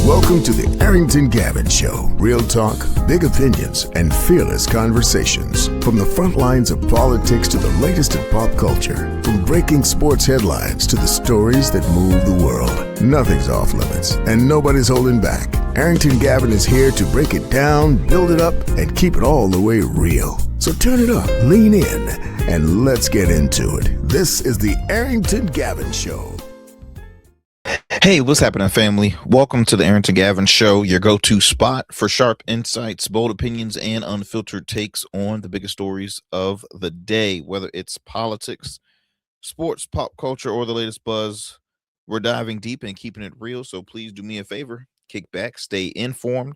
Welcome to the Arrington Gavin Show. Real talk, big opinions, and fearless conversations. From the front lines of politics to the latest in pop culture. From breaking sports headlines to the stories that move the world. Nothing's off limits, and nobody's holding back. Arrington Gavin is here to break it down, build it up, and keep it all the way real. So turn it up, lean in, and let's get into it. This is the Arrington Gavin Show. Hey, what's happening, family? Welcome to the Arrington Gavin Show, your go-to spot for sharp insights, bold opinions, and unfiltered takes on the biggest stories of the day. Whether it's politics, sports, pop culture, or the latest buzz, we're diving deep and keeping it real. So please do me a favor, kick back, stay informed,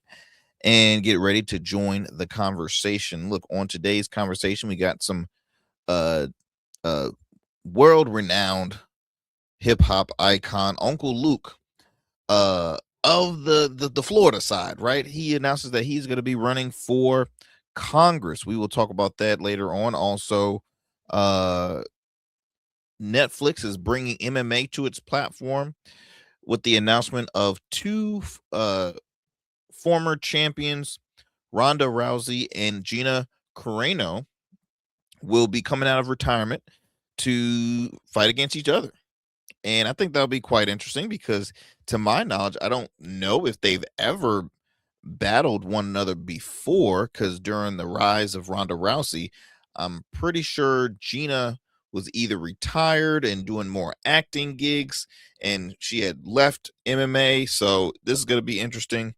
and get ready to join the conversation. Look, on today's conversation, we got some world-renowned hip-hop icon Uncle Luke of the Florida side, right? He announces that he's going to be running for Congress. We will talk about that later on. Also, Netflix is bringing MMA to its platform with the announcement of two former champions, Ronda Rousey and Gina Carano, will be coming out of retirement to fight against each other. And I think that'll be quite interesting because, to my knowledge, I don't know if they've ever battled one another before, because during the rise of Ronda Rousey, I'm pretty sure Gina was either retired and doing more acting gigs, and she had left MMA. So this is going to be interesting.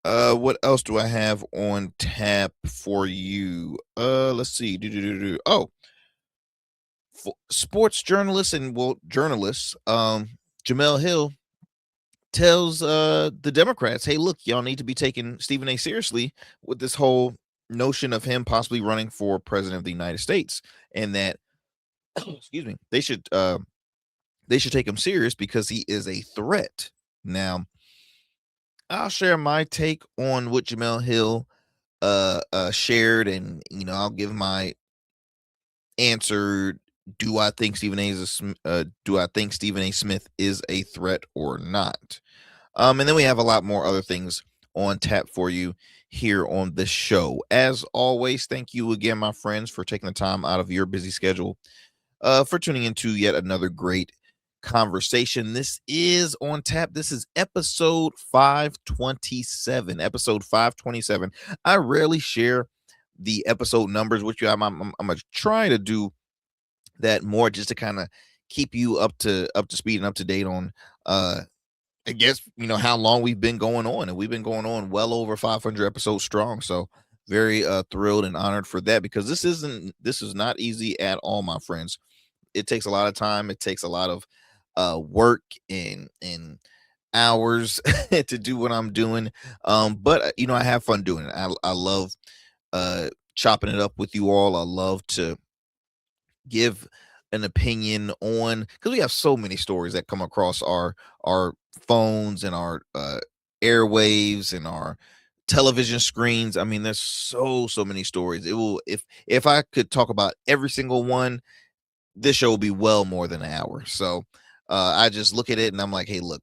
What else do I have on tap for you? Let's see. Oh, sports journalist and journalists, Jamel Hill tells the Democrats, hey, look, y'all need to be taking Stephen A seriously with this whole notion of him possibly running for president of the United States, and that excuse me, they should take him serious because he is a threat. Now, I'll share my take on what Jamel Hill shared, and I'll give my answer. Do I think Stephen A. Smith is a threat or not? And then we have a lot more other things on tap for you here on the show. As always, thank you again, my friends, for taking the time out of your busy schedule for tuning into yet another great conversation. This is on tap. This is episode 527. Episode 527. I rarely share the episode numbers with you. I'm gonna try to do that more, just to kind of keep you up to speed and up to date on I guess how long we've been going on, and we've been going on well over 500 episodes strong. So very thrilled and honored for that, because this is not easy at all, my friends. It takes a lot of time. It takes a lot of work and hours to do what I'm doing. But I have fun doing it. I love chopping it up with you all. I love to give an opinion on, because we have so many stories that come across our phones and our airwaves and our television screens. I mean, there's so many stories. It will, if I could talk about every single one, this show will be well more than an hour. So I just look at it and I'm like, hey, look,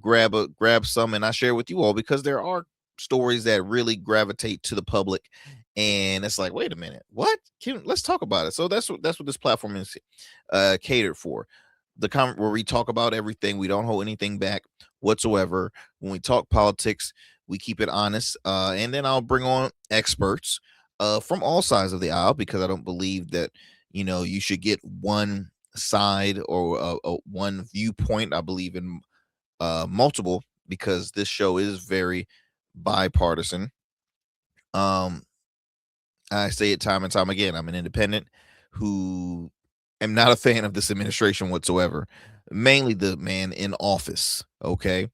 grab some, and I share with you all, because there are stories that really gravitate to the public, and it's like, wait a minute, what? Let's talk about it. So that's what this platform is catered for. The comment where we talk about everything. We don't hold anything back whatsoever. When we talk politics, we keep it honest, and then I'll bring on experts from all sides of the aisle, because I don't believe that you should get one side or one viewpoint. I believe in multiple, because this show is very bipartisan. I say it time and time again. I'm an independent who am not a fan of this administration whatsoever, mainly the man in office. Okay.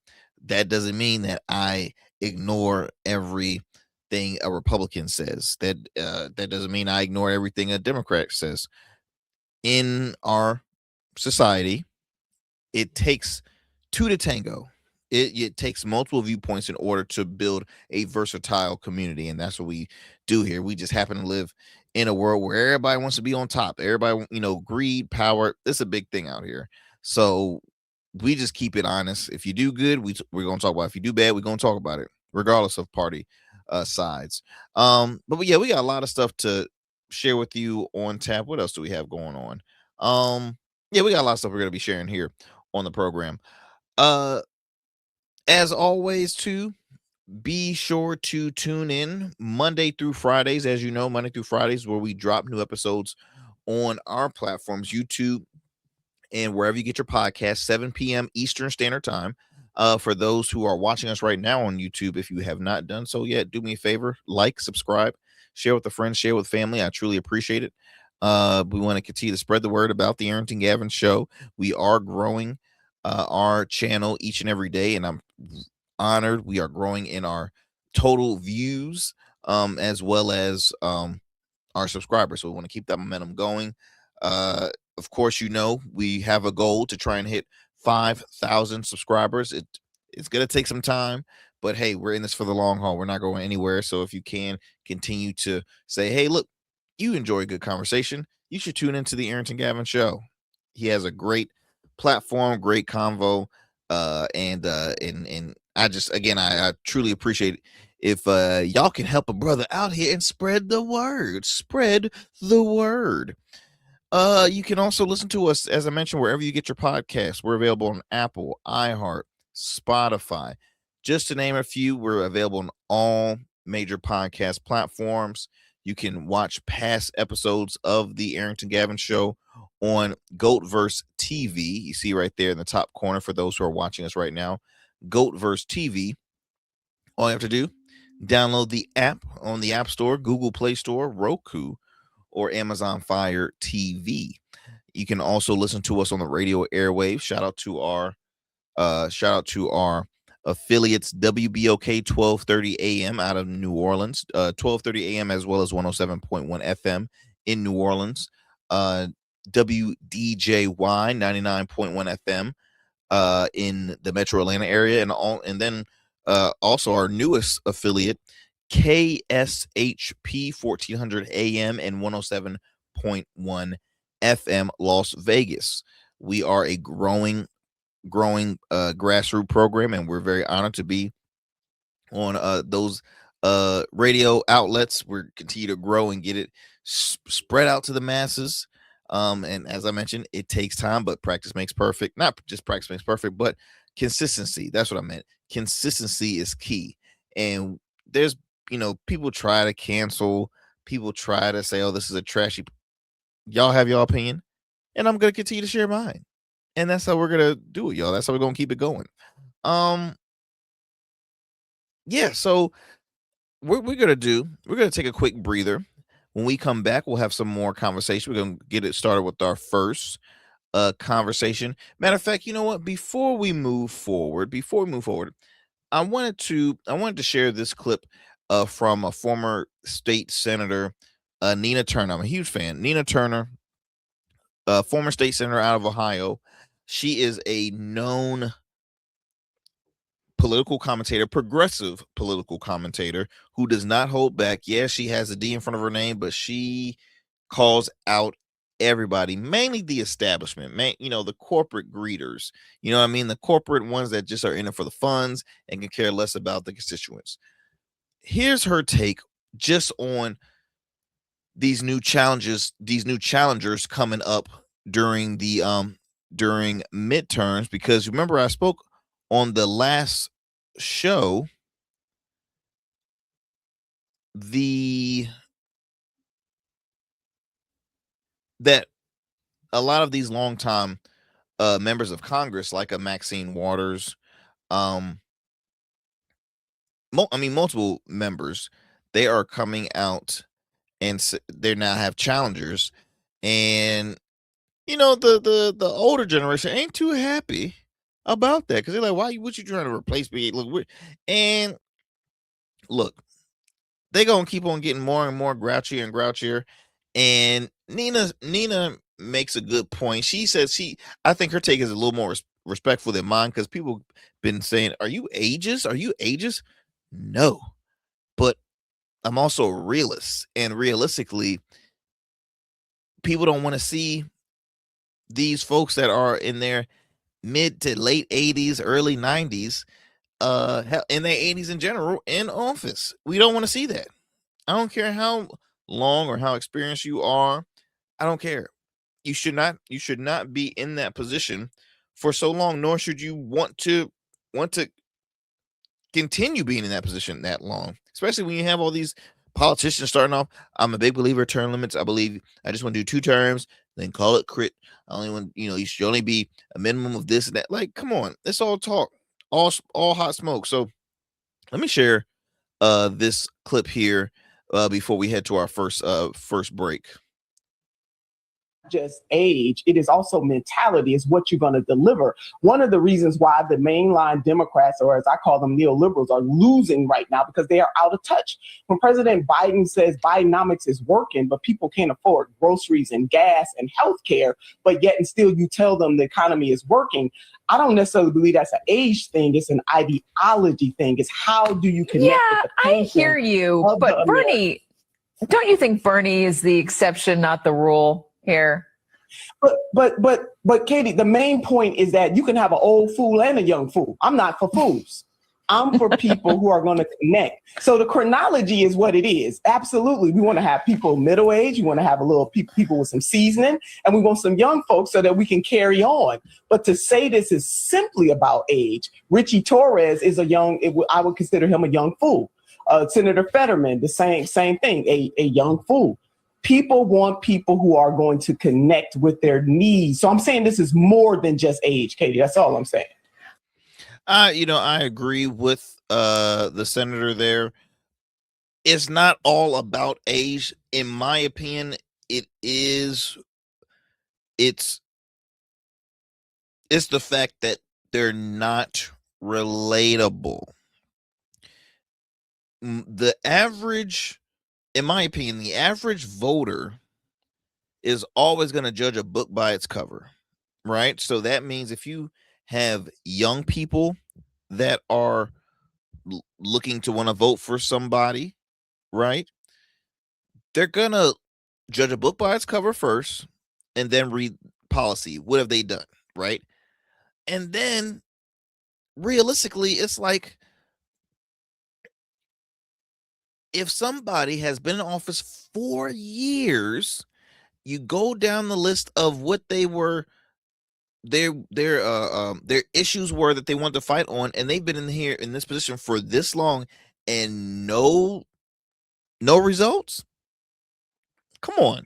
That doesn't mean that I ignore everything a Republican says. That doesn't mean I ignore everything a Democrat says. In our society, it takes two to tango. It takes multiple viewpoints in order to build a versatile community, and that's what we do here. We just happen to live in a world where everybody wants to be on top. Everybody, greed, power, it's a big thing out here. So we just keep it honest. If you do good, we're gonna talk about it. If you do bad, we're gonna talk about it, regardless of party sides. But yeah, we got a lot of stuff to share with you on tap. What else do we have going on? Yeah, we got a lot of stuff we're gonna be sharing here on the program. Uh, as always, too, be sure to tune in Monday through Fridays. As you know, Monday through Fridays, where we drop new episodes on our platforms, YouTube, and wherever you get your podcast, 7 p.m. Eastern Standard Time. For those who are watching us right now on YouTube, if you have not done so yet, do me a favor, like, subscribe, share with a friend, share with family. I truly appreciate it. We want to continue to spread the word about the Arrington Gavin Show. We are growing our channel each and every day, and I'm honored. We are growing in our total views, as well as our subscribers. So we want to keep that momentum going. Of course, we have a goal to try and hit 5,000 subscribers. It's gonna take some time, but hey, we're in this for the long haul. We're not going anywhere. So if you can continue to say, hey, look, you enjoy a good conversation, you should tune into the Arrington Gavin Show. He has a great platform, great convo, and I just, again, I truly appreciate it if y'all can help a brother out here and spread the word. Spread the word. You can also listen to us, as I mentioned, wherever you get your podcasts. We're available on Apple, iHeart, Spotify. Just to name a few, we're available on all major podcast platforms. You can watch past episodes of the Arrington Gavin Show on Goatverse TV. You see right there in the top corner for those who are watching us right now. Goatverse TV. All you have to do, download the app on the App Store, Google Play Store, Roku, or Amazon Fire TV. You can also listen to us on the radio airwaves. Shout out to our affiliates, WBOK 1230 AM out of New Orleans, 1230 AM, as well as 107.1 FM in New Orleans, WDJY 99.1 FM in the Metro Atlanta area, and then also our newest affiliate, KSHP 1400 AM and 107.1 FM, Las Vegas. We are a growing grassroots program, and we're very honored to be on those radio outlets. We're continue to grow and get it spread out to the masses. And as I mentioned, it takes time, but practice makes perfect. Not just practice makes perfect, but consistency. That's what I meant. Consistency is key. And there's, people try to cancel, people try to say, oh, this is a trashy. Y'all have your opinion, and I'm going to continue to share mine. And that's how we're going to do it, y'all. That's how we're going to keep it going. Yeah, so what we're going to take a quick breather. When we come back, we'll have some more conversation. We're going to get it started with our first conversation. Matter of fact, you know what? Before we move forward, I wanted to share this clip from a former state senator, Nina Turner. I'm a huge fan. Nina Turner, former state senator out of Ohio. She is a known political commentator, progressive political commentator who does not hold back. Yeah, she has a D in front of her name, but she calls out everybody, mainly the establishment, the corporate greeters. You know what I mean? The corporate ones that just are in it for the funds and can care less about the constituents. Here's her take just on these new challengers coming up during midterms, because remember I spoke on the last show that a lot of these longtime members of Congress, like a Maxine Waters, multiple members, they are coming out and they now have challengers, and the older generation ain't too happy about that, because they're like, why what you trying to replace me? Look, they're gonna keep on getting more and more grouchier and grouchier. And Nina makes a good point. She says I think her take is a little more respectful than mine, because people been saying, are you ageist? No, but I'm also a realist, and realistically, people don't want to see these folks that are in there mid to late 80s, early 90s, in their 80s in general in office. We don't want to see that. I don't care how long or how experienced you are. I don't care. You should not be in that position for so long, nor should you want to continue being in that position that long, especially when you have all these politicians starting off. I'm a big believer of term limits. I just want to do 2 terms, then call it crit. I only want, you should only be a minimum of this and that. Like, come on, it's all talk, all hot smoke. So let me share this clip here before we head to our first break. Just age, it is also mentality, is what you're going to deliver. One of the reasons why the mainline Democrats, or as I call them, neoliberals, are losing right now, because they are out of touch. When President Biden says Bidenomics is working, but people can't afford groceries and gas and healthcare, but yet and still you tell them the economy is working, I don't necessarily believe that's an age thing. It's an ideology thing. It's how do you connect with the I hear you, but Bernie, don't you think Bernie is the exception, not the rule here? But Katie, the main point is that you can have an old fool and a young fool. I'm not for fools. I'm for people who are going to connect. So the chronology is what it is. Absolutely. We want to have people middle age. We want to have a little people with some seasoning, and we want some young folks so that we can carry on. But to say this is simply about age, Richie Torres is I would consider him a young fool. Senator Fetterman, the same thing, a young fool. People want people who are going to connect with their needs. So I'm saying this is more than just age, Katie. That's all I'm saying. I agree with the senator there. It's not all about age. In my opinion, it's the fact that they're not relatable. In my opinion, the average voter is always going to judge a book by its cover, right? So that means if you have young people that are looking to want to vote for somebody, right? They're going to judge a book by its cover first and then read policy. What have they done, right? And then realistically, it's like, if somebody has been in office 4 years, you go down the list of what they were, their issues were that they want to fight on, and they've been in this position for this long, and no results. Come on,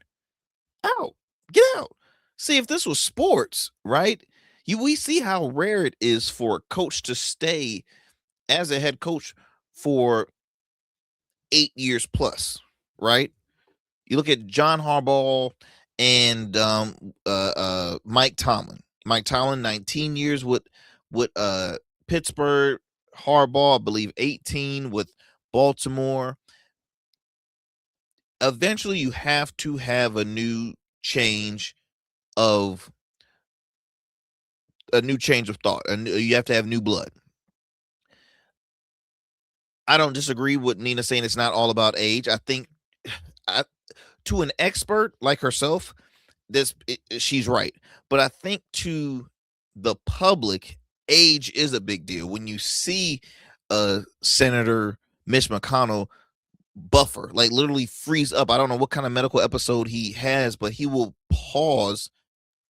get out. See, if this was sports, right? We see how rare it is for a coach to stay as a head coach for 8 years plus, right? You look at John Harbaugh and Mike Tomlin. Mike Tomlin, 19 years with Pittsburgh. Harbaugh, I believe, 18 with Baltimore. Eventually, you have to have a new change of thought, and you have to have new blood. I don't disagree with Nina saying it's not all about age. I think to an expert like herself, she's right. But I think to the public, age is a big deal. When you see Senator Mitch McConnell buffer, like literally freeze up. I don't know what kind of medical episode he has, but he will pause,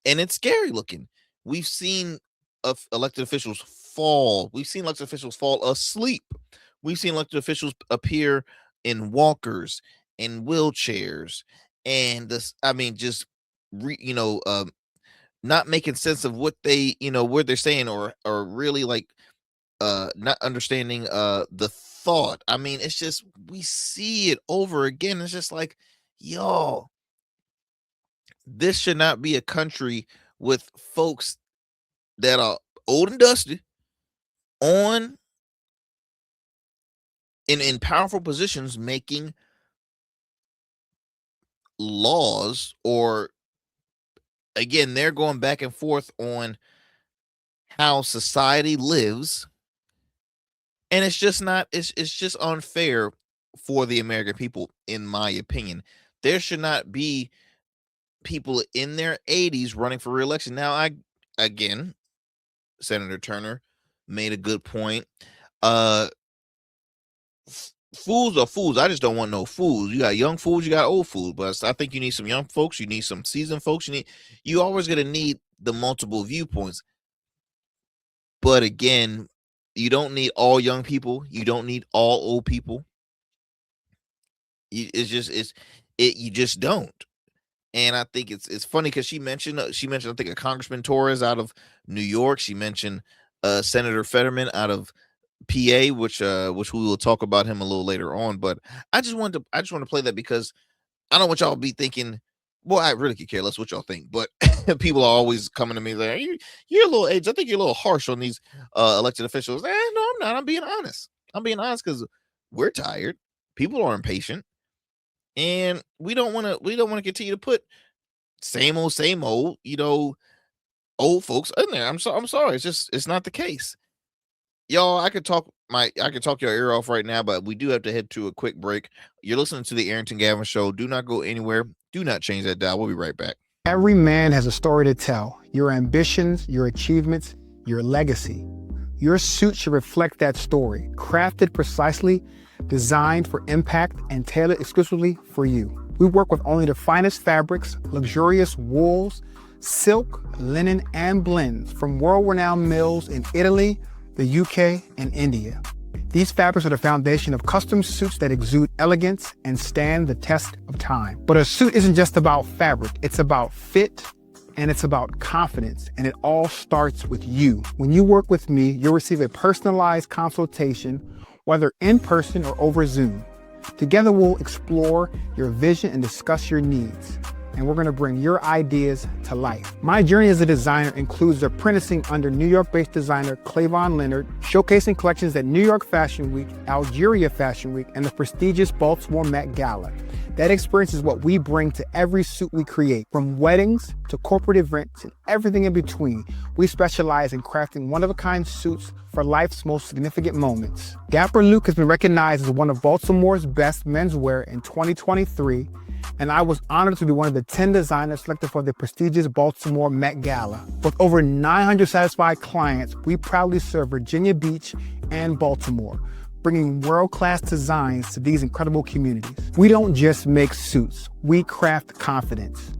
and it's scary looking. We've seen elected officials fall. We've seen elected officials fall asleep. We've seen elected officials appear in walkers, in wheelchairs, and not making sense of what they're saying, or really like not understanding the thought. I mean, it's just, we see it over again. It's just like, y'all, this should not be a country with folks that are old and dusty in powerful positions making laws, or again, they're going back and forth on how society lives, and it's just unfair for the American people, in my opinion. There should not be people in their 80s running for re-election. Now, again, Senator Turner made a good point. Fools are fools. I just don't want no fools. You got young fools, you got old fools. But I think you need some young folks, you need some seasoned folks. You always gonna need the multiple viewpoints. But again, you don't need all young people. You don't need all old people. You just don't. And I think it's funny because she mentioned I think a Congressman Torres out of New York. She mentioned Senator Fetterman out of PA, which we will talk about him a little later on. But I just want to play that because I don't want y'all to be thinking, well, I really could care less what y'all think, but people are always coming to me like, you're a little age. I think you're a little harsh on these elected officials. No, I'm not. I'm being honest. Because we're tired. People are impatient, and we don't want to continue to put same old, old folks in there. I'm sorry. It's not the case. Y'all, I could talk your ear off right now, but we do have to head to a quick break. You're listening to the Arrington Gavin Show. Do not go anywhere. Do not change that dial. We'll be right back. Every man has a story to tell. Your ambitions, your achievements, your legacy. Your suit should reflect that story, crafted precisely, designed for impact, and tailored exclusively for you. We work with only the finest fabrics, luxurious wools, silk, linen, and blends from world-renowned mills in Italy, the UK, and India. These fabrics are the foundation of custom suits that exude elegance and stand the test of time. But a suit isn't just about fabric, it's about fit and it's about confidence, and it all starts with you. When you work with me, you'll receive a personalized consultation, whether in person or over Zoom. Together we'll explore your vision and discuss your needs. And we're gonna bring your ideas to life. My journey as a designer includes apprenticing under New York-based designer Clavon Leonard, showcasing collections at New York Fashion Week, Algeria Fashion Week, and the prestigious Baltimore Met Gala. That experience is what we bring to every suit we create, from weddings to corporate events and everything in between. We specialize in crafting one-of-a-kind suits for life's most significant moments. Dapper Luke has been recognized as one of Baltimore's best menswear in 2023, and I was honored to be one of the 10 designers selected for the prestigious Baltimore Met Gala. With over 900 satisfied clients, we proudly serve Virginia Beach and Baltimore, bringing world-class designs to these incredible communities. We don't just make suits, we craft confidence.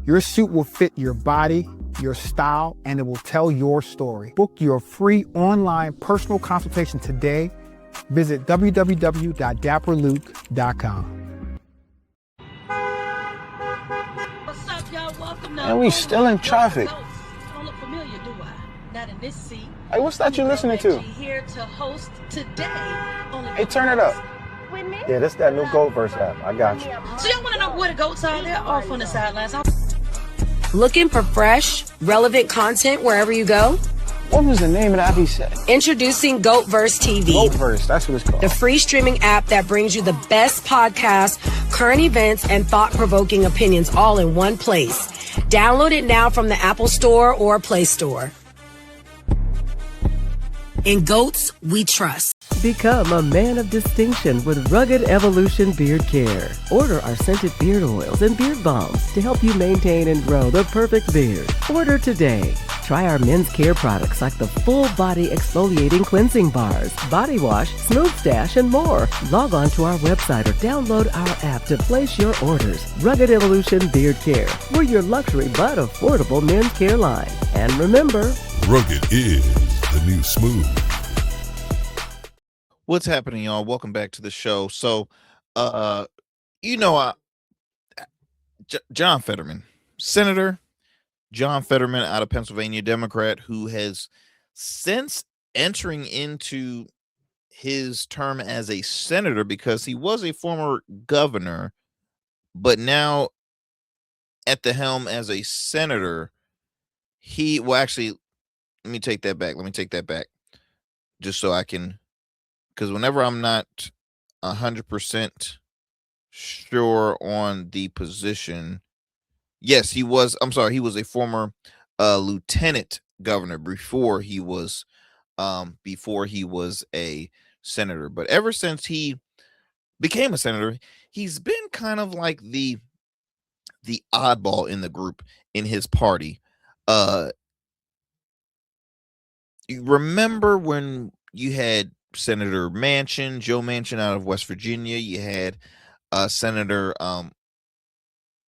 Your suit will fit your body, your style, and it will tell your story. Book your free online personal consultation today. Visit www.dapperluke.com. And we still in traffic. Don't look familiar, do I? Not in this seat. Hey, what's that you listening to? Here to host today. Hey, turn it up. With me? Yeah, this that new Goat Verse app. I got you. So y'all want to know where the goats are? They're off on the sidelines. Looking for fresh, relevant content wherever you go? What was the name of that he said? Introducing GoatVerse TV. GoatVerse, that's what it's called. The free streaming app that brings you the best podcasts, current events, and thought-provoking opinions all in one place. Download it now from the Apple Store or Play Store. In goats, we trust. Become a man of distinction with Rugged Evolution Beard Care. Order our scented beard oils and beard balms to help you maintain and grow the perfect beard. Order today. Try our men's care products like the full body exfoliating cleansing bars, body wash, smooth stash, and more. Log on to our website or download our app to place your orders. Rugged Evolution Beard Care. We're your luxury but affordable men's care line. And remember, Rugged is the new smooth. What's happening, y'all? Welcome back to the show. So, John Fetterman, Senator John Fetterman out of Pennsylvania, Democrat, who has since entering into his term as a senator because he was a former governor, but now at the helm as a senator, let me take that back. Just so I can, because whenever I'm not 100% sure on the position, yes, he was a former lieutenant governor before he was a senator. But ever since he became a senator, he's been kind of like the oddball in the group in his party. You remember when you had Senator Manchin, Joe Manchin out of West Virginia, you had Senator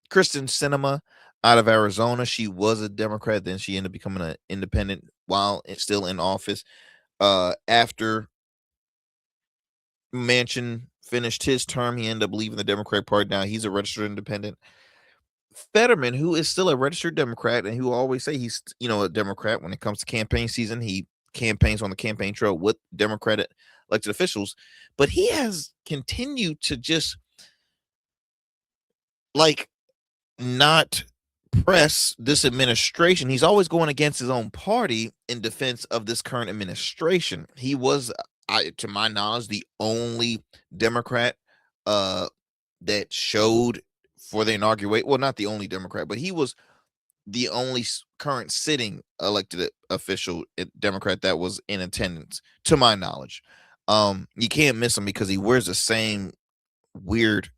Kristen Sinema out of Arizona. She was a Democrat, then she ended up becoming an independent while still in office. After Manchin finished his term, he ended up leaving the Democratic Party. Now he's a registered independent. Fetterman, who is still a registered Democrat and who always say he's a Democrat when it comes to campaign season, he campaigns on the campaign trail with Democratic elected officials, but he has continued to just like not press this administration. He's always going against his own party in defense of this current administration. He was, to my knowledge, the only Democrat that showed for the inauguration. Well, not the only Democrat, but he was the only current sitting elected official Democrat that was in attendance, to my knowledge. You can't miss him because he wears the same weird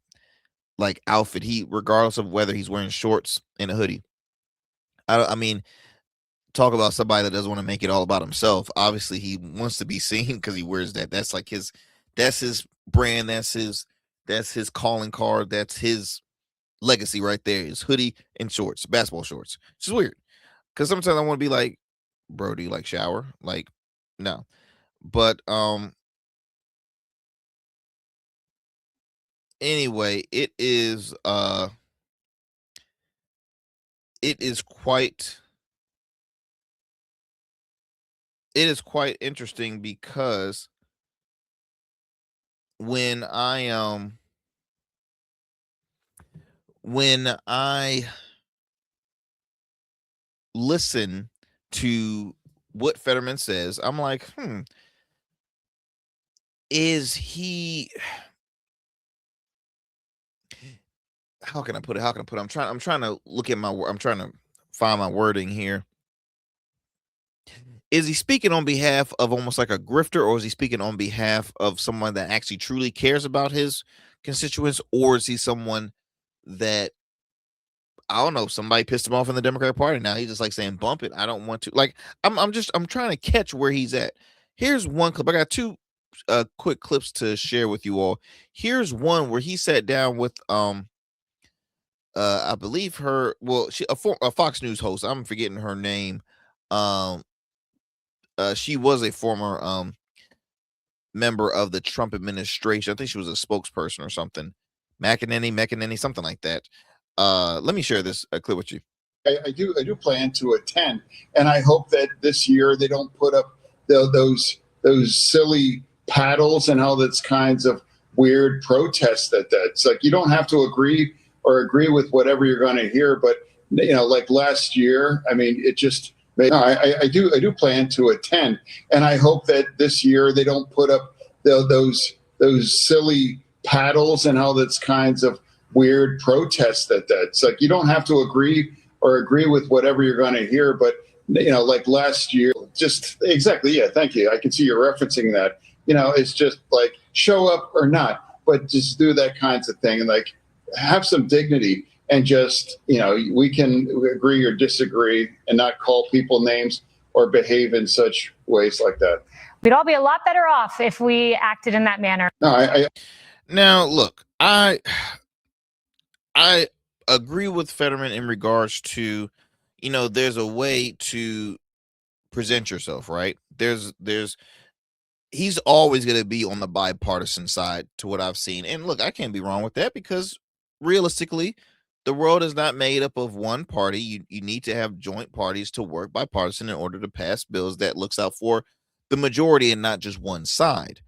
like outfit. Regardless of whether he's wearing shorts and a hoodie. I mean, talk about somebody that doesn't want to make it all about himself. Obviously, he wants to be seen because he wears that. That's like that's his brand. That's his calling card. That's his legacy right there. Is hoodie and shorts, basketball shorts. It's just weird because sometimes I want to be like, bro, do you like shower? Like, no. But anyway, it is quite interesting because when I listen to what Fetterman says, I'm like, is he, how can I put it? I'm trying to look at I'm trying to find my wording here. Is he speaking on behalf of almost like a grifter, or is he speaking on behalf of someone that actually truly cares about his constituents, or is he someone that, I don't know, somebody pissed him off in the Democratic Party? Now he's just like saying, bump it. I don't want to. Like, I'm trying to catch where he's at. Here's one clip. I got two quick clips to share with you all. Here's one where he sat down with I believe her, well, she a Fox News host. I'm forgetting her name. She was a former member of the Trump administration. I think she was a spokesperson or something. McEnany, something like that. Let me share this clip with you. I do plan to attend, and I hope that this year they don't put up those silly paddles and all those kinds of weird protests. That's like, you don't have to agree with whatever you're going to hear, but like last year, I mean, it just. I do plan to attend, and I hope that this year they don't put up those silly paddles and all those kinds of weird protests. That's like, you don't have to agree with whatever you're going to hear, but like last year, just exactly, yeah, thank you. I can see you're referencing that. It's just like, show up or not, but just do that kinds of thing and like have some dignity. And just, we can agree or disagree and not call people names or behave in such ways like that. We'd all be a lot better off if we acted in that manner. No, now, look, I agree with Fetterman in regards to, there's a way to present yourself, right? He's always going to be on the bipartisan side to what I've seen. And look, I can't be wrong with that because realistically, the world is not made up of one party. You need to have joint parties to work bipartisan in order to pass bills that looks out for the majority and not just one side.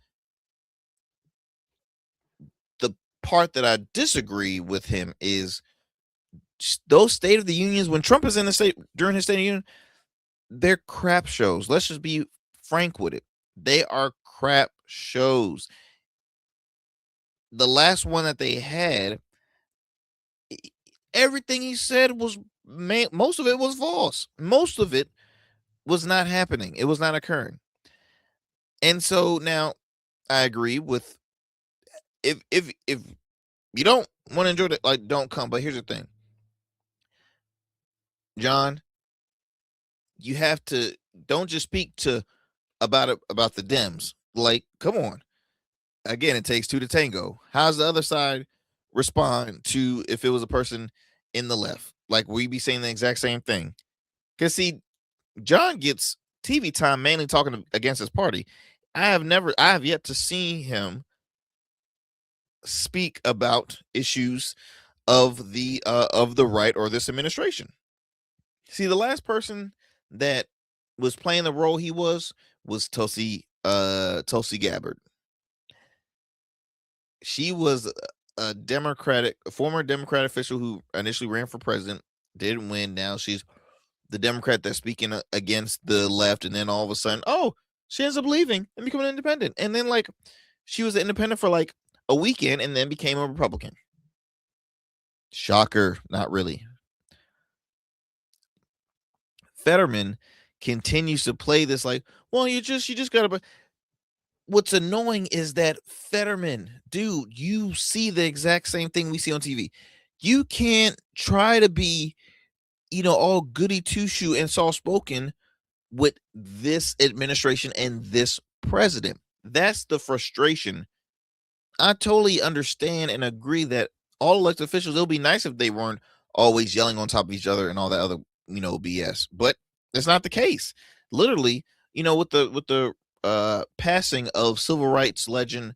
The part that I disagree with him is those State of the Unions, when Trump is in the state during his State of the Union, they're crap shows. Let's just be frank with it. They are crap shows. The last one that they had, everything he said was, most of it was false. Most of it was not happening. It was not occurring. And so now I agree with, if you don't want to enjoy it, like, don't come. But here's the thing, John, you have to, don't just speak to about the Dems. Like, come on. Again, it takes two to tango. How's the other side respond to if it was a person in the left? Like, we be saying the exact same thing. Because see, John gets TV time mainly talking against his party. I have yet to see him speak about issues of the right or this administration. See, the last person that was playing the role he was Tulsi Gabbard. She was a former Democratic official who initially ran for president, didn't win. Now she's the Democrat that's speaking against the left, and then all of a sudden, oh, she ends up leaving and becoming independent. And then like she was an independent for like a weekend and then became a Republican. Shocker, not really. Fetterman continues to play this like, well, you just gotta. What's annoying is that Fetterman, dude, you see the exact same thing we see on TV. You can't try to be, all goody two shoe and soft spoken with this administration and this president. That's the frustration. I totally understand and agree that all elected officials, it'll be nice if they weren't always yelling on top of each other and all that other, BS. But that's not the case. Literally, with the passing of civil rights legend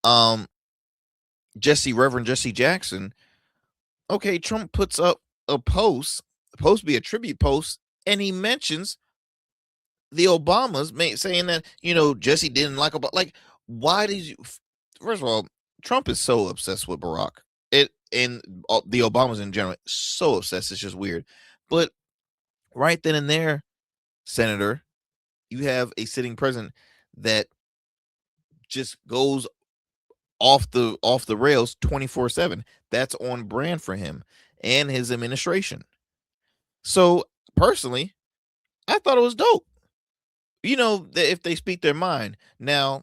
Reverend Jesse Jackson. Okay, Trump puts up a post, supposed to be a tribute post, and he mentions the Obamas, saying that Jesse didn't like Obama. Like, why did you? First of all, Trump is so obsessed with Barack. And the Obamas in general, so obsessed. It's just weird. But right then and there, Senator, you have a sitting president that just goes off the rails 24/7. That's on brand for him and his administration. So personally, I thought it was dope. If they speak their mind. Now,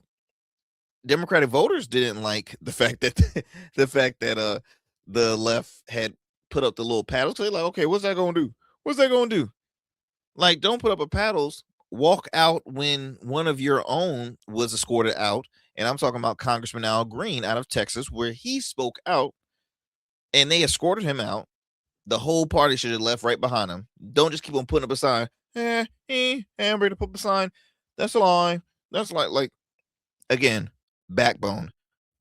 Democratic voters didn't like the fact that the left had put up the little paddles. So they're like, okay, what's that gonna do? What's that gonna do? Like, don't put up a paddles. Walk out when one of your own was escorted out. And I'm talking about Congressman Al Green out of Texas, where he spoke out and they escorted him out. The whole party should have left right behind him. Don't just keep on putting up a sign. I'm ready to put up a sign. That's a lie. That's like again, backbone.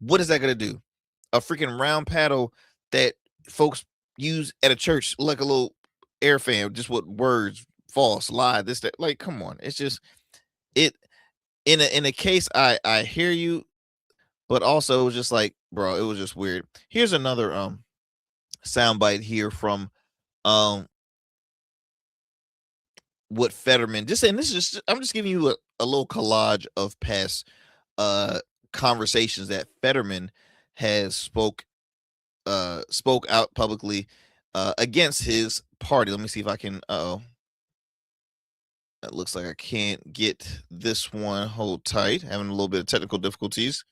What is that going to do? A freaking round paddle that folks use at a church, like a little air fan, just with words, false, lie, this, that. Like, come on. It's just it. In a case, I hear you, but also it was just like, bro, it was just weird. Here's another soundbite here from what Fetterman just saying. This is just, I'm just giving you a little collage of past conversations that Fetterman has spoke out publicly against his party. Let me see if I can. It looks like I can't get this one. Hold tight. Having a little bit of technical difficulties.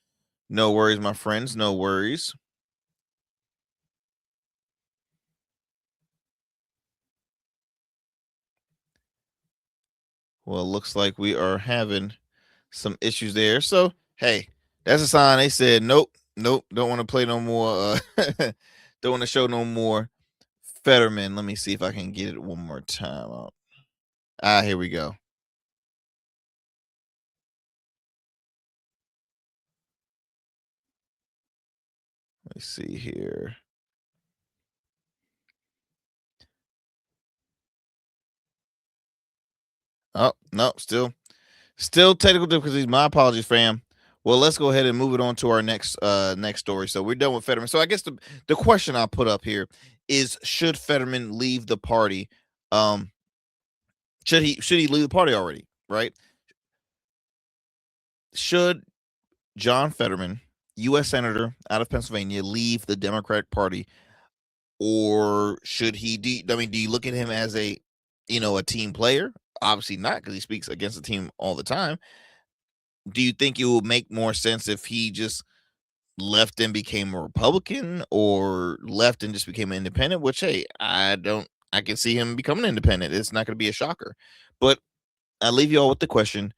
No worries, my friends. No worries. Well, it looks like we are having some issues there. So, hey, that's a sign. They said, nope, don't want to play no more. Don't want to show no more Fetterman. Let me see if I can get it one more time. Here we go. Let me see here. Oh, no, still technical difficulties. My apologies, fam. Well, let's go ahead and move it on to our next story. So we're done with Fetterman. So I guess the question I'll put up here is, should Fetterman leave the party? Should he leave the party already? Right? Should John Fetterman, U.S. Senator out of Pennsylvania, leave the Democratic Party, or should he? Do you look at him as a team player? Obviously not, because he speaks against the team all the time. Do you think it would make more sense if he just left and became a Republican, or left and just became an independent? Which, hey, I can see him becoming independent. It's not going to be a shocker. But I leave you all with the question: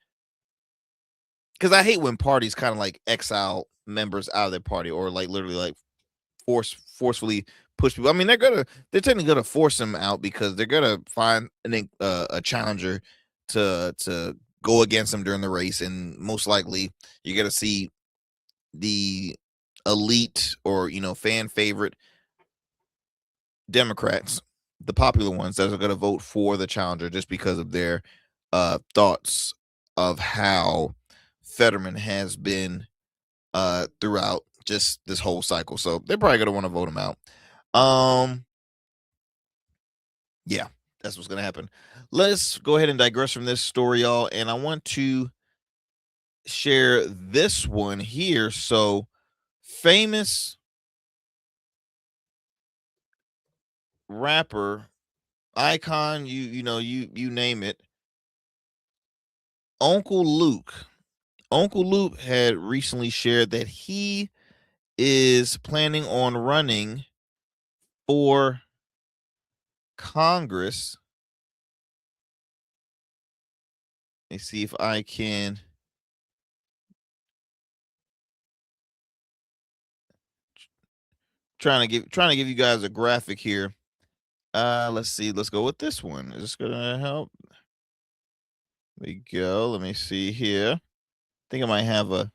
because I hate when parties kind of like exile members out of their party, or like literally like forcefully push people. I mean, they're technically gonna force them out because they're gonna find a challenger to go against them during the race, and most likely you're gonna see the elite or fan favorite Democrats, the popular ones that are going to vote for the challenger just because of their thoughts of how Fetterman has been throughout just this whole cycle. So they're probably going to want to vote him out. Yeah, that's what's going to happen. Let's go ahead and digress from this story, y'all. And I want to share this one here. So famous rapper icon, you name it, Uncle Luke had recently shared that he is planning on running for Congress. Let's see if I can trying to give you guys a graphic here. Let's see. Let's go with this one. Is this gonna help? There we go. Let me see here. I think I might have a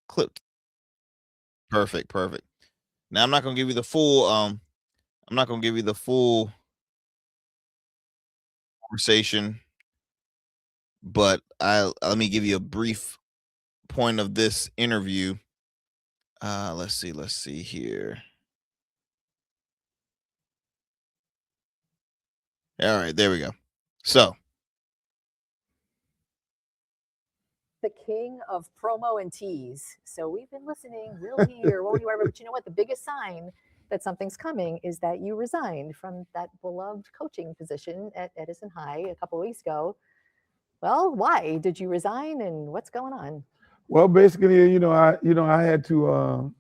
clip. Perfect. Now I'm not gonna give you the full. I'm not gonna give you the full conversation, but let me give you a brief point of this interview. Let's see here. All right, there we go. So, the king of promo and tease. So we've been listening, will he or won't he, whatever. But you know what? The biggest sign that something's coming is that you resigned from that beloved coaching position at Edison High a couple of weeks ago. Well, why did you resign, and what's going on? Well, basically, I had to.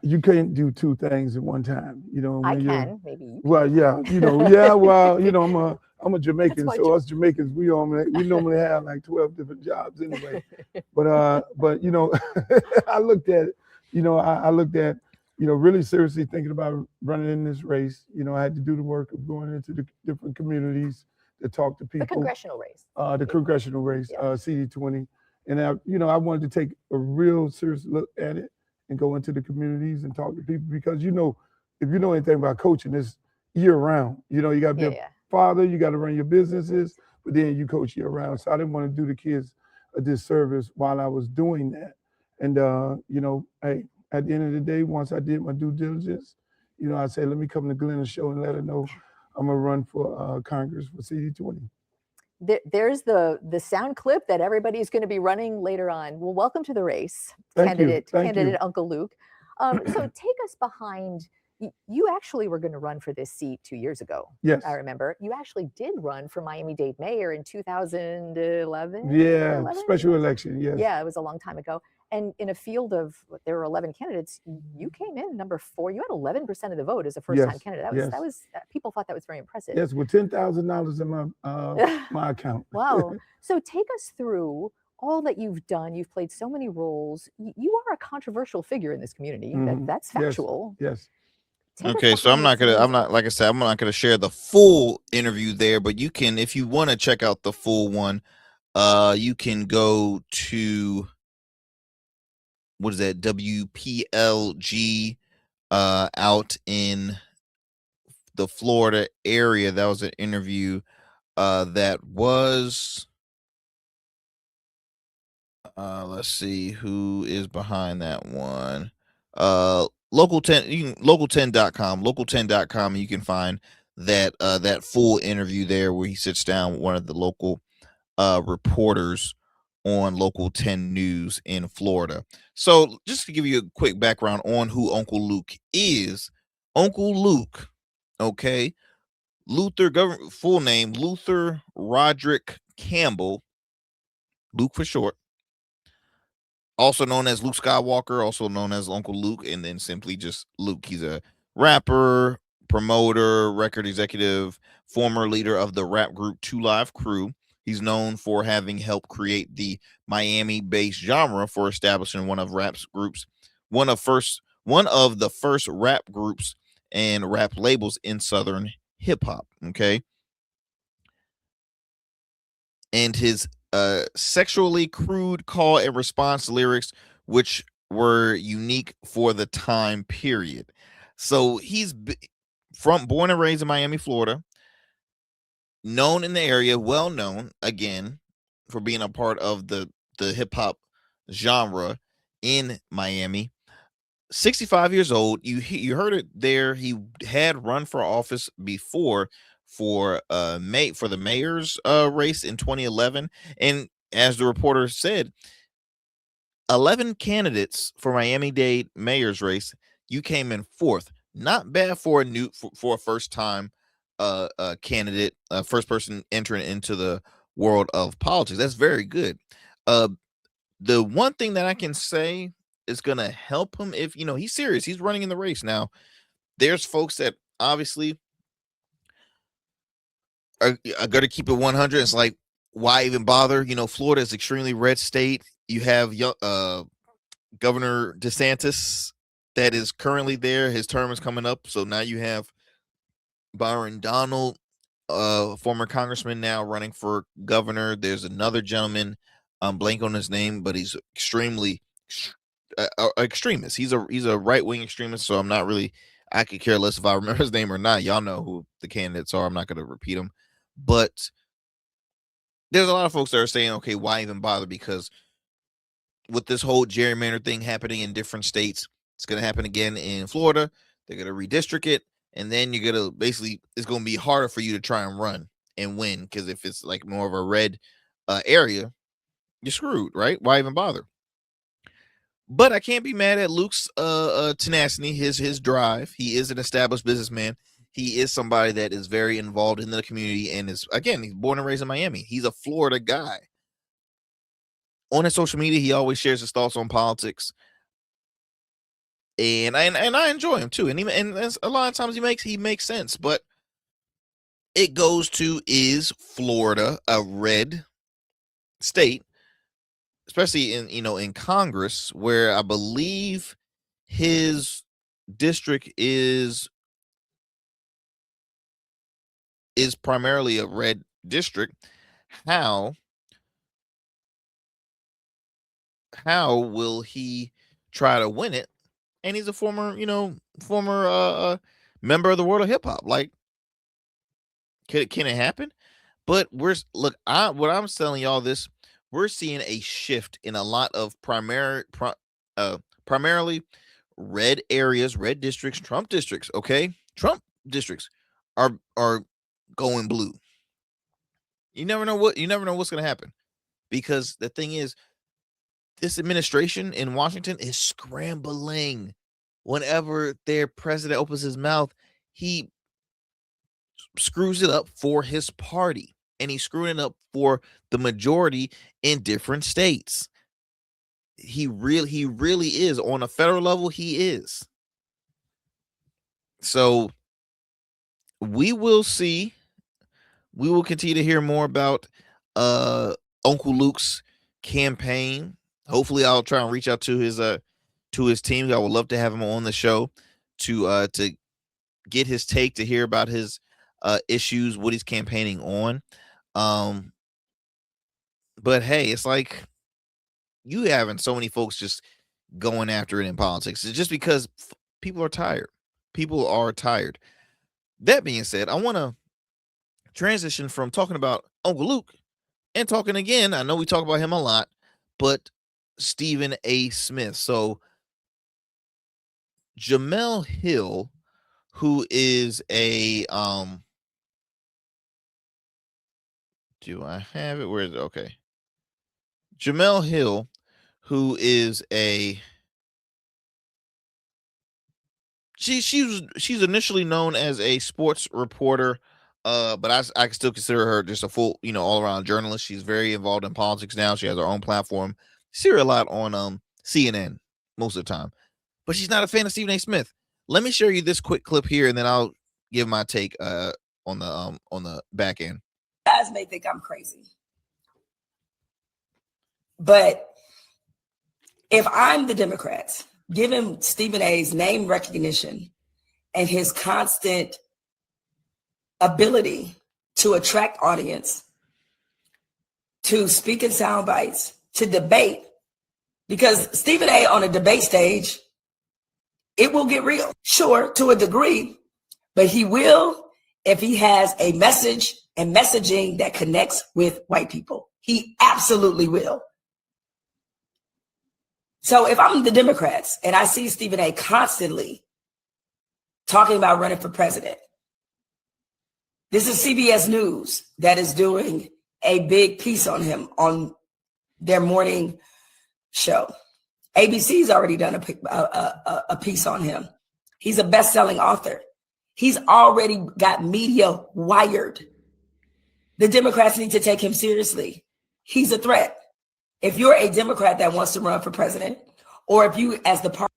You can't do two things at one time. I can, maybe you can. Well, yeah, yeah. Well, I'm a Jamaican, so us Jamaicans, we normally have like 12 different jobs anyway. But I looked at, really seriously thinking about running in this race. I had to do the work of going into the different communities to talk to people. The congressional race. The congressional race, yeah. CD20. And I wanted to take a real serious look at it and go into the communities and talk to people, because if you know anything about coaching, it's year round. You got to be a father, you got to run your businesses, but then you coach year round. So I didn't want to do the kids a disservice while I was doing that. And hey, at the end of the day, once I did my due diligence, I said, let me come to Glenna's show and let her know I'm gonna run for Congress for CD20. There's the sound clip that everybody's going to be running later on. Well, welcome to the race, candidate Uncle Luke. So take us behind. You actually were going to run for this seat 2 years ago. Yes, I remember. You actually did run for Miami-Dade mayor in 2011. Yeah, 11? Special election. Yes. Yeah, it was a long time ago. And in a field of, there were 11 candidates, you came in number 4. You had 11% of the vote as a first-time candidate. That was people thought that was very impressive. Yes, with $10,000 in my account. Wow. So take us through all that you've done. You've played so many roles. You are a controversial figure in this community. Mm-hmm. That's factual. Yes. Okay, so I'm not gonna share the full interview there, but you can, if you want to check out the full one, you can go to, what is that, WPLG out in the Florida area. That was an interview that was let's see who is behind that one. Local10.com, local10.com, you can find that full interview there where he sits down with one of the local reporters on Local 10 News in Florida. So just to give you a quick background on who Uncle Luke is. Uncle Luke, okay, full name Luther Roderick Campbell, Luke for short, also known as Luke Skywalker, also known as Uncle Luke, and then simply just Luke. He's a rapper, promoter, record executive, former leader of the rap group 2 Live Crew. He's known for having helped create the Miami-based genre for establishing one of the first rap groups and rap labels in Southern hip hop. Okay. And his sexually crude call and response lyrics, which were unique for the time period. So he's born and raised in Miami, Florida, known in the area, well known again for being a part of the hip hop genre in Miami. 65 years old. You heard it there. He had run for office before for the mayor's race in 2011, and as the reporter said, 11 candidates for Miami-Dade mayor's race. You came in fourth. Not bad for a first time candidate, first person entering into the world of politics. That's very good. The one thing that I can say is going to help him, if he's serious, he's running in the race now. There's folks that obviously are going to keep it 100. It's like, why even bother? Florida is extremely red state. You have Governor DeSantis that is currently there. His term is coming up. So now you have Byron Donald, former congressman, now running for governor. There's another gentleman, I'm blank on his name, but he's extremely extremist. He's a right-wing extremist, so I'm not really, I could care less if I remember his name or not. Y'all know who the candidates are. I'm not going to repeat them. But there's a lot of folks that are saying, okay, why even bother? Because with this whole gerrymander thing happening in different states, it's going to happen again in Florida. They're going to redistrict it. And then you're going to basically, it's going to be harder for you to try and run and win. Because if it's like more of a red area, you're screwed, right? Why even bother? But I can't be mad at Luke's tenacity, his drive. He is an established businessman. He is somebody that is very involved in the community and is, again, he's born and raised in Miami. He's a Florida guy. On his social media, he always shares his thoughts on politics. And I enjoy him too. And a lot of times he makes sense, but it goes to, is Florida a red state, especially in Congress, where I believe his district is primarily a red district. How will he try to win it? And he's a former member of the world of hip hop. Like, can it happen? But what I'm telling y'all this, we're seeing a shift in a lot of primarily red areas, red districts, Trump districts. Okay, Trump districts are going blue. You never know what's going to happen, because the thing is, this administration in Washington is scrambling. Whenever their president opens his mouth, he screws it up for his party, and he's screwing it up for the majority in different states. He really is. On a federal level, he is. So we will see. We will continue to hear more about Uncle Luke's campaign. Hopefully, I'll try and reach out to his team. I would love to have him on the show to get his take, to hear about his issues, what he's campaigning on. But hey, it's like you having so many folks just going after it in politics. It's just because people are tired. People are tired. That being said, I want to transition from talking about Uncle Luke and talking again. I know we talk about him a lot, but Stephen A. Smith. So Jamel Hill, who is a do I have it? Where is it? Okay. Jamel Hill, who is a she's initially known as a sports reporter, but I can still consider her just a full, all around journalist. She's very involved in politics now. She has her own platform. See her a lot on CNN most of the time, but she's not a fan of Stephen A. Smith. Let me show you this quick clip here, and then I'll give my take on the back end. Guys may think I'm crazy, But if I'm the Democrats, given Stephen A's name recognition and his constant ability to attract audience, to speak in sound bites, to debate, because Stephen A on a debate stage, it will get real, sure, to a degree, but he will if he has a message and messaging that connects with white people. He absolutely will. So if I'm the Democrats and I see Stephen A constantly talking about running for president, this is CBS News that is doing a big piece on him on their morning show. ABC's already done a piece on him. He's a best-selling author. He's already got media wired. The Democrats need to take him seriously. He's a threat. If you're a Democrat that wants to run for president, or if you as the party.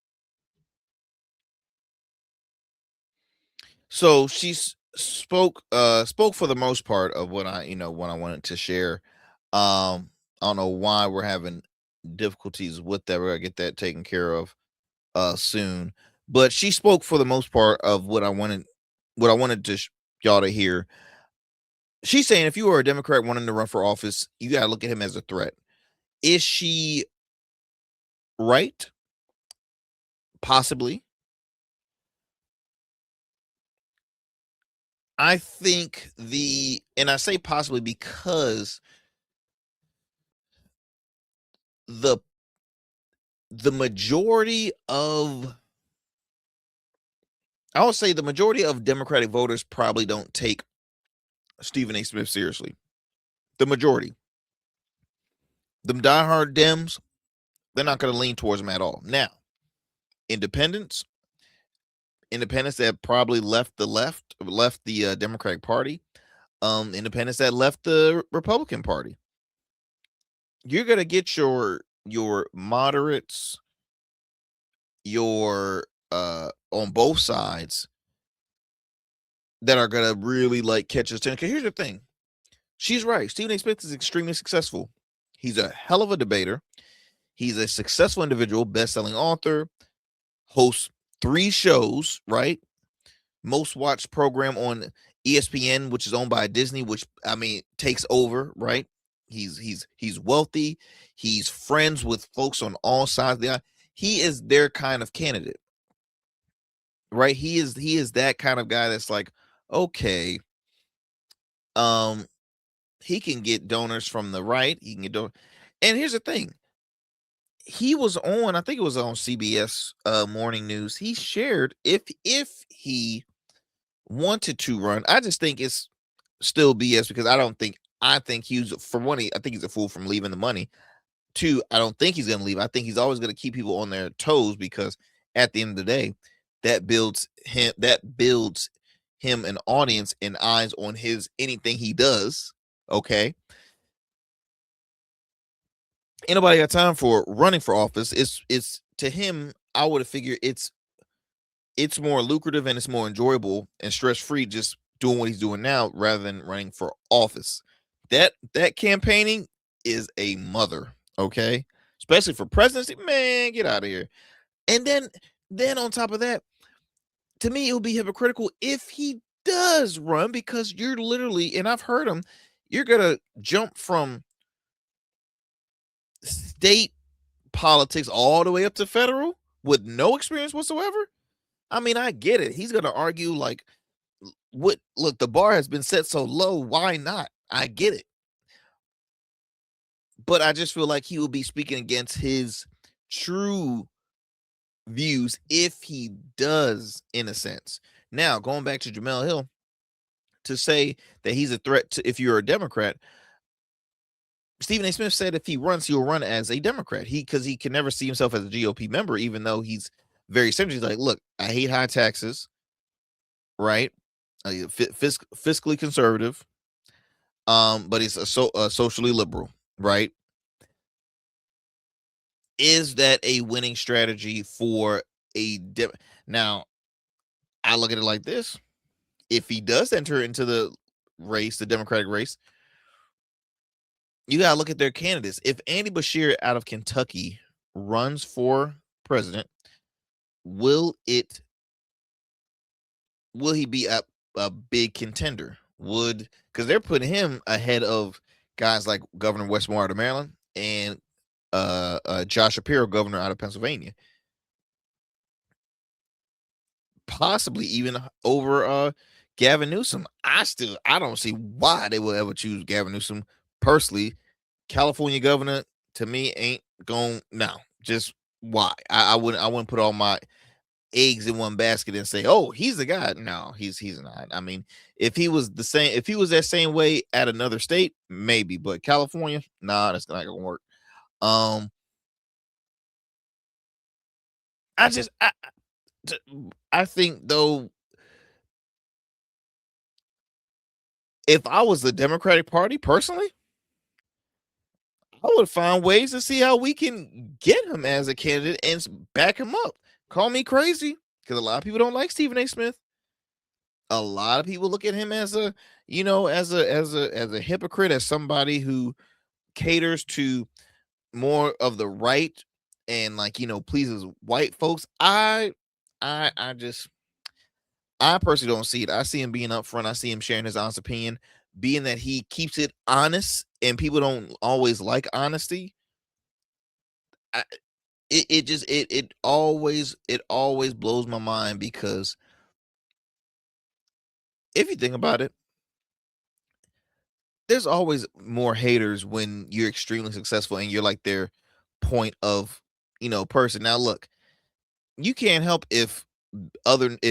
So she spoke for the most part of what I wanted to share. I don't know why we're having difficulties with that. We're gonna get that taken care of soon. But she spoke for the most part of what I wanted to y'all to hear. She's saying if you are a Democrat wanting to run for office, you got to look at him as a threat. Is she right? Possibly. I think and I say possibly because the majority of, I would say the majority of Democratic voters probably don't take Stephen A. Smith seriously. The majority. Them diehard Dems, they're not going to lean towards him at all. Now, independents that probably left the Democratic Party, independents that left the Republican Party. You're going to get your moderates, your on both sides that are going to really like catch his attention. Because here's the thing. She's right. Stephen A. Smith is extremely successful. He's a hell of a debater. He's a successful individual, best-selling author, hosts 3 shows, right? Most watched program on ESPN, which is owned by Disney, which takes over, right? He's wealthy. He's friends with folks on all sides of the aisle. He is their kind of candidate, right? He is that kind of guy that's like, okay, he can get donors from the right. He can get donors. And here's the thing. He was on, I think it was on CBS Morning News. He shared if he wanted to run, I just think it's still BS because I think he's, for one, I think he's a fool from leaving the money. 2, I don't think he's going to leave. I think he's always going to keep people on their toes because at the end of the day, that builds him an audience and eyes on anything he does. Okay. Ain't nobody got time for running for office. It's to him, I would have figured it's more lucrative and it's more enjoyable and stress-free just doing what he's doing now rather than running for office. That campaigning is a mother, okay? Especially for presidency, man, get out of here. And then on top of that, to me, it would be hypocritical if he does run because you're literally, and I've heard him, you're gonna jump from state politics all the way up to federal with no experience whatsoever. I get it. He's gonna argue like, look, the bar has been set so low, why not? I get it. But I just feel like he will be speaking against his true views if he does, in a sense. Now, going back to Jamel Hill, to say that he's a threat to, if you're a Democrat, Stephen A. Smith said if he runs, he'll run as a Democrat. Because he can never see himself as a GOP member, even though he's very simple. He's like, look, I hate high taxes, right? Fiscally conservative, but he's socially liberal, right? Is that a winning strategy for now? I look at it like this: if he does enter into the race, the Democratic race, you gotta look at their candidates. If Andy Bashir out of Kentucky runs for president, will he be a big contender? Because they're putting him ahead of guys like Governor Westmore out of Maryland and Josh Shapiro, governor out of Pennsylvania, possibly even over Gavin Newsom. I don't see why they will ever choose Gavin Newsom personally. California governor to me ain't going no. Just why? I wouldn't put all my eggs in one basket and say, oh, he's the guy. No, he's not. I mean, if he was that same way at another state, maybe, but California, nah, that's not gonna work. I think though, if I was the Democratic Party personally, I would find ways to see how we can get him as a candidate and back him up. Call me crazy, because a lot of people don't like Stephen A. Smith. A lot of people look at him as a hypocrite, as somebody who caters to more of the right and pleases white folks. I personally don't see it. I see him being upfront. I see him sharing his honest opinion, being that he keeps it honest, and people don't always like honesty. It always blows my mind, because if you think about it, there's always more haters when you're extremely successful and you're like their point of person. Now look, you can't help if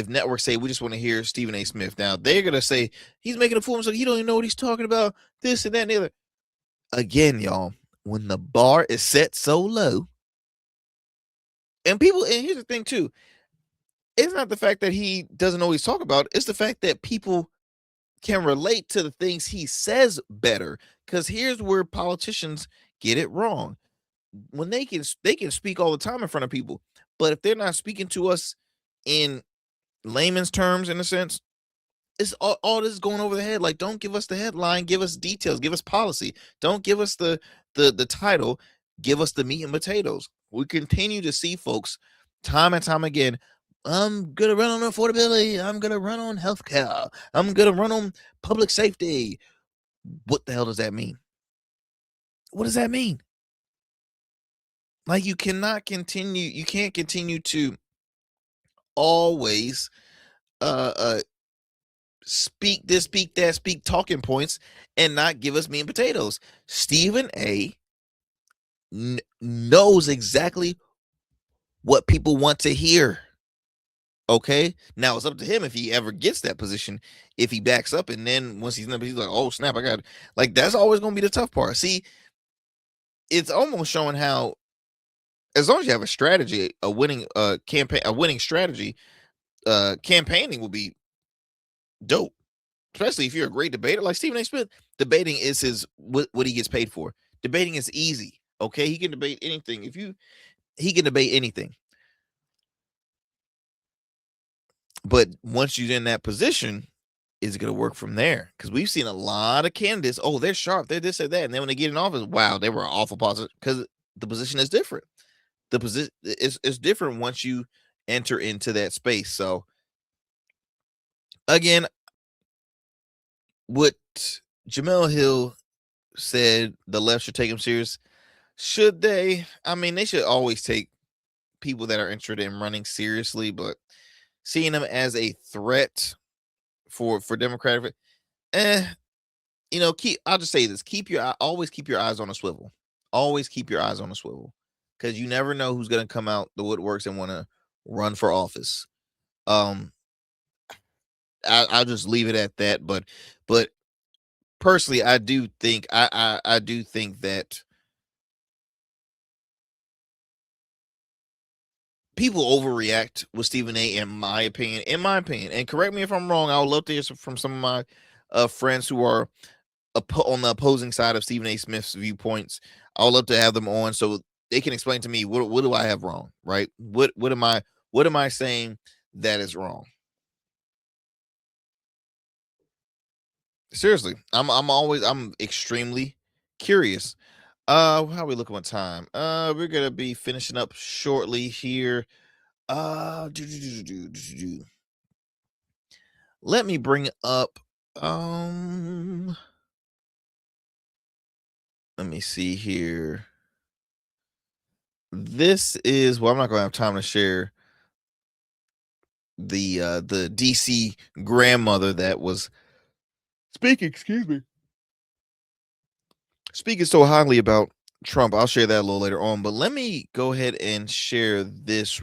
networks say we just want to hear Stephen A. Smith. Now they're gonna say he's making a fool of himself. He don't even know what he's talking about. This and that and the other. Again, y'all, when the bar is set so low, and here's the thing too, it's not the fact that he doesn't know what he's talking about. It's the fact that people can relate to the things he says better. Because here's where politicians get it wrong. When they can speak all the time in front of people, but if they're not speaking to us in layman's terms, in a sense, it's all this is going over the head. Like, don't give us the headline, give us details, give us policy. Don't give us the title, give us the meat and potatoes. We continue to see folks time and time again. I'm gonna run on affordability. I'm gonna run on healthcare. I'm gonna run on public safety. What the hell does that mean? What does that mean? Like, you can't continue to always speak this, speak that, speak talking points, and not give us meat and potatoes. Stephen A. knows exactly what people want to hear. Okay, now it's up to him if he ever gets that position, if he backs up, and then once he's like, oh snap, I got that's always going to be the tough part. See, it's almost showing how, as long as you have a strategy, a winning campaign, a winning strategy, campaigning will be dope. Especially if you're a great debater like Stephen A. Smith. Debating is what he gets paid for. Debating is easy. Okay, he can debate anything. He can debate anything. But once you're in that position, it's going to work from there. Because we've seen a lot of candidates. Oh, they're sharp. They're this or that. And then when they get in office, wow, they were awful positive. Because the position is different. The position is different once you enter into that space. So, again, what Jamel Hill said, the left should take him serious. Should they? I mean, they should always take people that are interested in running seriously, but seeing them as a threat for Democratic, I'll just say this: always keep your eyes on a swivel. Always keep your eyes on a swivel, because you never know who's going to come out the woodworks and want to run for office. I'll just leave it at that. But personally, I do think that people overreact with Stephen A. in my opinion, and correct me if I'm wrong. I would love to hear from some of my friends who are on the opposing side of Stephen A. Smith's viewpoints. I would love to have them on so they can explain to me what do I have wrong, right? What am I saying that is wrong? Seriously, I'm extremely curious. How are we looking on time? We're gonna be finishing up shortly here. Let me bring up. Let me see here. This is I'm not gonna have time to share the DC grandmother that was speaking so highly about Trump. I'll share that a little later on, but let me go ahead and share this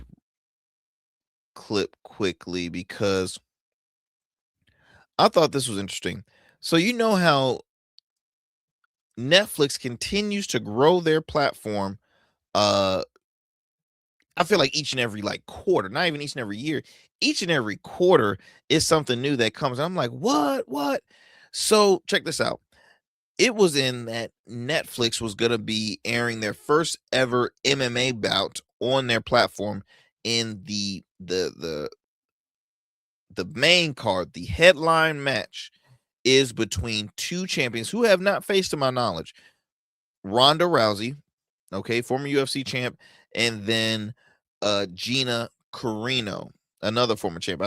clip quickly because I thought this was interesting. So you know how Netflix continues to grow their platform. I feel like each and every quarter, not even each and every year, each and every quarter is something new that comes. I'm like, what? So check this out. It was in that Netflix was going to be airing their first ever MMA bout on their platform in the main card. The headline match is between two champions who have not faced, to my knowledge, Ronda Rousey, okay, former UFC champ, and then Gina Carino, another former champ.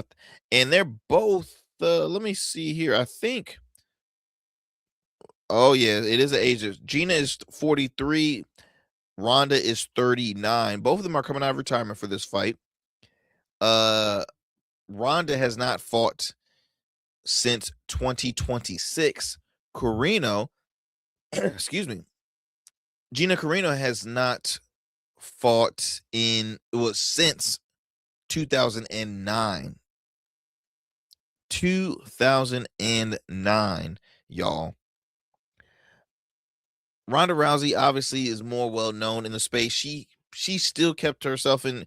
And they're both, let me see here. I think, oh yeah, it is an age. Gina is 43. Ronda is 39. Both of them are coming out of retirement for this fight. Ronda has not fought since 2026. Carino, excuse me, Gina Carino has not fought since 2009. 2009, y'all. Ronda Rousey obviously is more well known in the space. She still kept herself in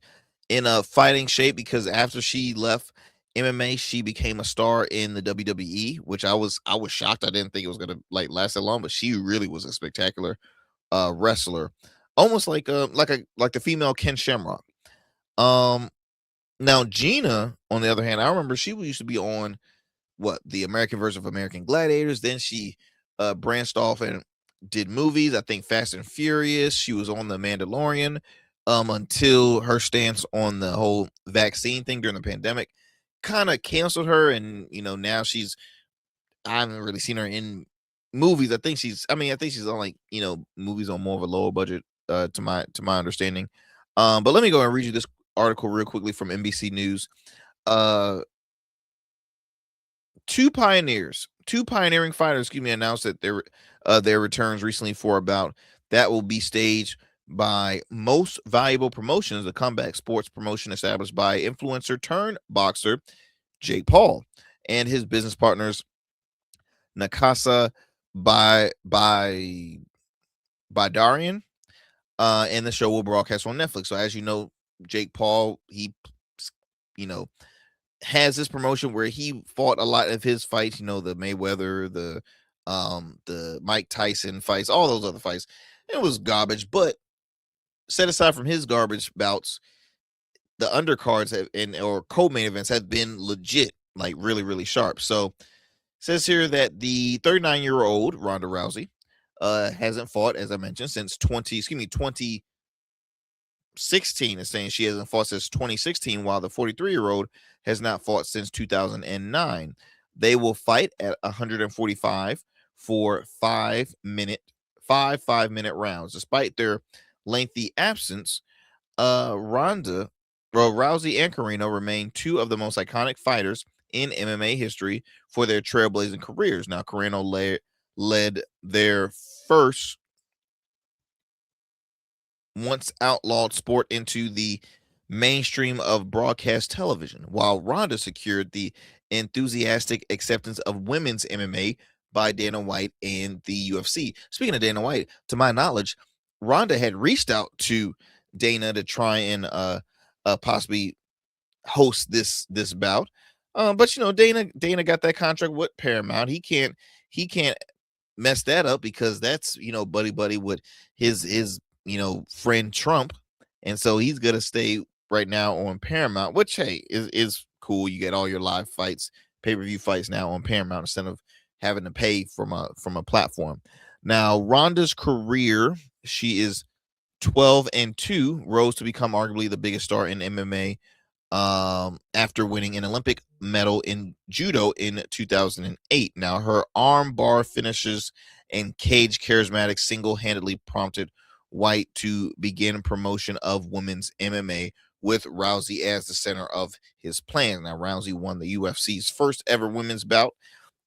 a fighting shape because after she left MMA, she became a star in the WWE, which I was shocked. I didn't think it was gonna last that long, but she really was a spectacular wrestler, almost like the female Ken Shamrock. Now Gina, on the other hand, I remember she used to be on the American version of American Gladiators. Then she branched off and did movies. I think Fast and Furious. She was on The Mandalorian until her stance on the whole vaccine thing during the pandemic kind of canceled her. And now I haven't really seen her in movies. I think she's on movies on more of a lower budget to my understanding. But let me go and read you this article real quickly from NBC News. Two pioneering fighters, announced that their returns recently for a bout that will be staged by Most Valuable Promotions, a combat sports promotion established by influencer turned boxer Jake Paul and his business partners Nakasa Baidarian. And the show will broadcast on Netflix. So as you know, Jake Paul, he has this promotion where he fought a lot of his fights, the Mayweather, the Mike Tyson fights, all those other fights. It was garbage, but set aside from his garbage bouts, the undercards or co-main events have been legit, really, really sharp. So it says here that the 39-year-old Ronda Rousey hasn't fought, as I mentioned, since 2016. Is saying she hasn't fought since 2016, while the 43-year-old has not fought since 2009. They will fight at 145 for 5-minute rounds. Despite their lengthy absence, Rousey and Carino remain two of the most iconic fighters in MMA history for their trailblazing careers. Now, Carino led their first once outlawed sport into the mainstream of broadcast television, while Ronda secured the enthusiastic acceptance of women's MMA by Dana White and the UFC. Speaking of Dana White, to my knowledge, Ronda had reached out to Dana to try and possibly host this bout. But Dana got that contract with Paramount. He can't mess that up because that's buddy with his friend Trump, and so he's gonna stay right now on Paramount, which is cool. You get all your live fights, pay-per-view fights now on Paramount instead of having to pay from a platform. Now, Ronda's career, she is 12-2, rose to become arguably the biggest star in MMA after winning an Olympic medal in judo in 2008. Now, her arm bar finishes and cage charismatic single-handedly prompted White to begin promotion of women's MMA, with Rousey as the center of his plan. Now, Rousey won the UFC's first ever women's bout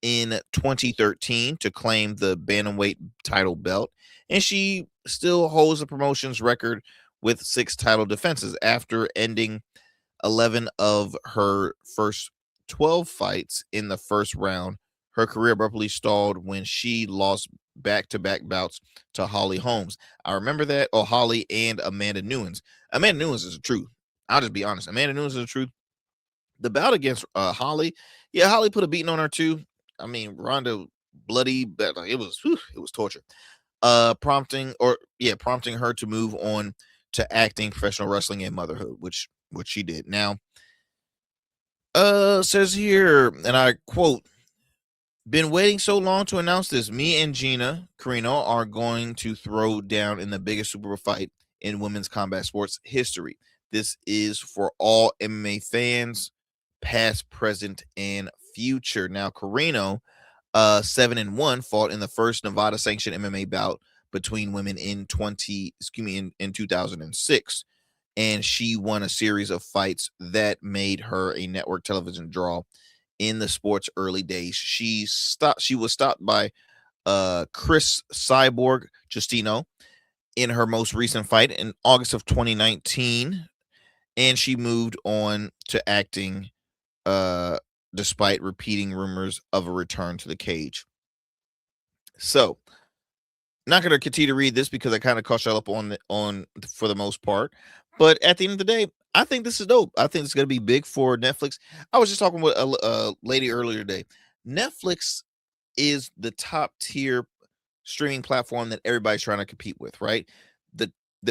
in 2013 to claim the bantamweight title belt, and she still holds the promotion's record with 6 title defenses after ending 11 of her first 12 fights in the first round. Her career abruptly stalled when she lost back-to-back bouts to Holly Holmes. I remember that. Oh, Holly and Amanda Nunes. Amanda Nunes is the truth. I'll just be honest. Amanda Nunes is the truth. The bout against Holly, yeah, Holly put a beating on her too. I mean, Ronda bloody, but it was torture. Prompting her to move on to acting, professional wrestling, and motherhood, which she did. Now, says here, and I quote, "Been waiting so long to announce this. Me and Gina Carino are going to throw down in the biggest Super Bowl fight in women's combat sports history. This is for all MMA fans, past, present, and future." Now, Carino, 7-1, fought in the first Nevada sanctioned MMA bout between women in 2006, and she won a series of fights that made her a network television draw in the sport's early days. She was stopped by Chris Cyborg Justino in her most recent fight in August of 2019, and she moved on to acting despite repeating rumors of a return to the cage. So, not going to continue to read this because I kind of caught y'all up on for the most part. But at the end of the day, I think this is dope. I think it's going to be big for Netflix. I was just talking with a lady earlier today. Netflix is the top tier streaming platform that everybody's trying to compete with, right?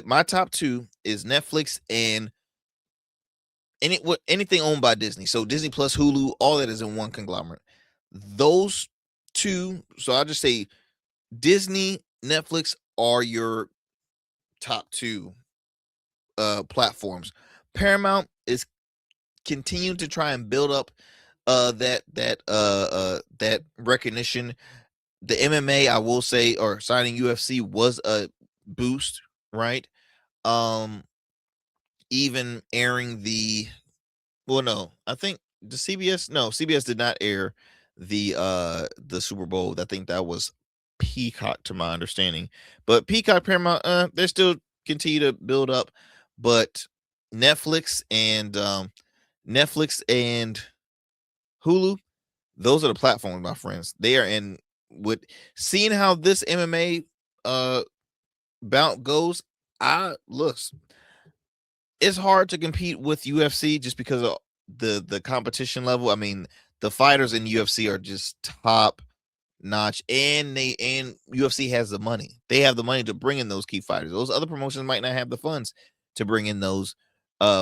My top 2 is Netflix and anything owned by Disney. So Disney Plus, Hulu, all that is in one conglomerate. Those 2, so I'll just say Disney, Netflix are your top 2 platforms. Paramount is continuing to try and build up that recognition. The MMA, I will say, or signing UFC was a boost, right? Even airing I think the CBS did not air the Super Bowl. I think that was Peacock, to my understanding. But Peacock, Paramount, they still continue to build up. But Netflix and Hulu, those are the platforms, my friends. They are in with seeing how this MMA bout goes. It's hard to compete with UFC just because of the competition level. I mean, the fighters in UFC are just top notch, and UFC has the money. They have the money to bring in those key fighters. Those other promotions might not have the funds to bring in those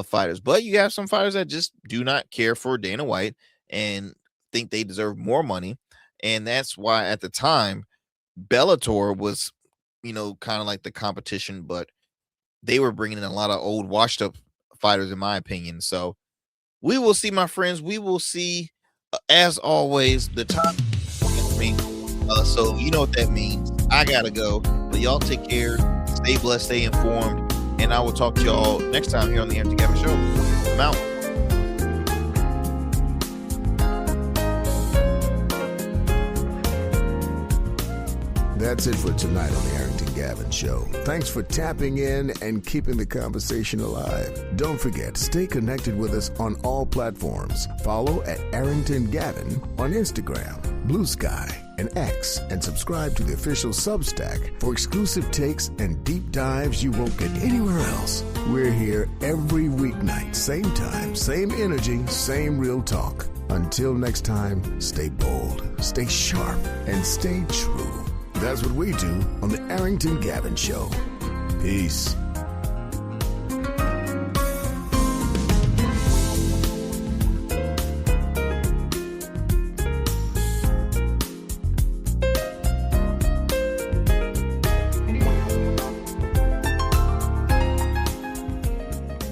fighters, but you have some fighters that just do not care for Dana White and think they deserve more money. And that's why at the time Bellator was, kind of like the competition, but they were bringing in a lot of old washed up fighters, in my opinion. So we will see, my friends. We will see, as always, the top. So you know what that means. I gotta go, but y'all take care, stay blessed, stay informed, and I will talk to y'all next time here on the Arrington Gavin Show. I'm out. That's it for tonight on the Arrington Gavin Show. Thanks for tapping in and keeping the conversation alive. Don't forget, stay connected with us on all platforms. Follow at Arrington Gavin on Instagram, Blue Sky, and X, and subscribe to the official Substack for exclusive takes and deep dives you won't get anywhere else. We're here every weeknight, same time, same energy, same real talk. Until next time, stay bold, stay sharp, and stay true. That's what we do on the Arrington Gavin Show. Peace.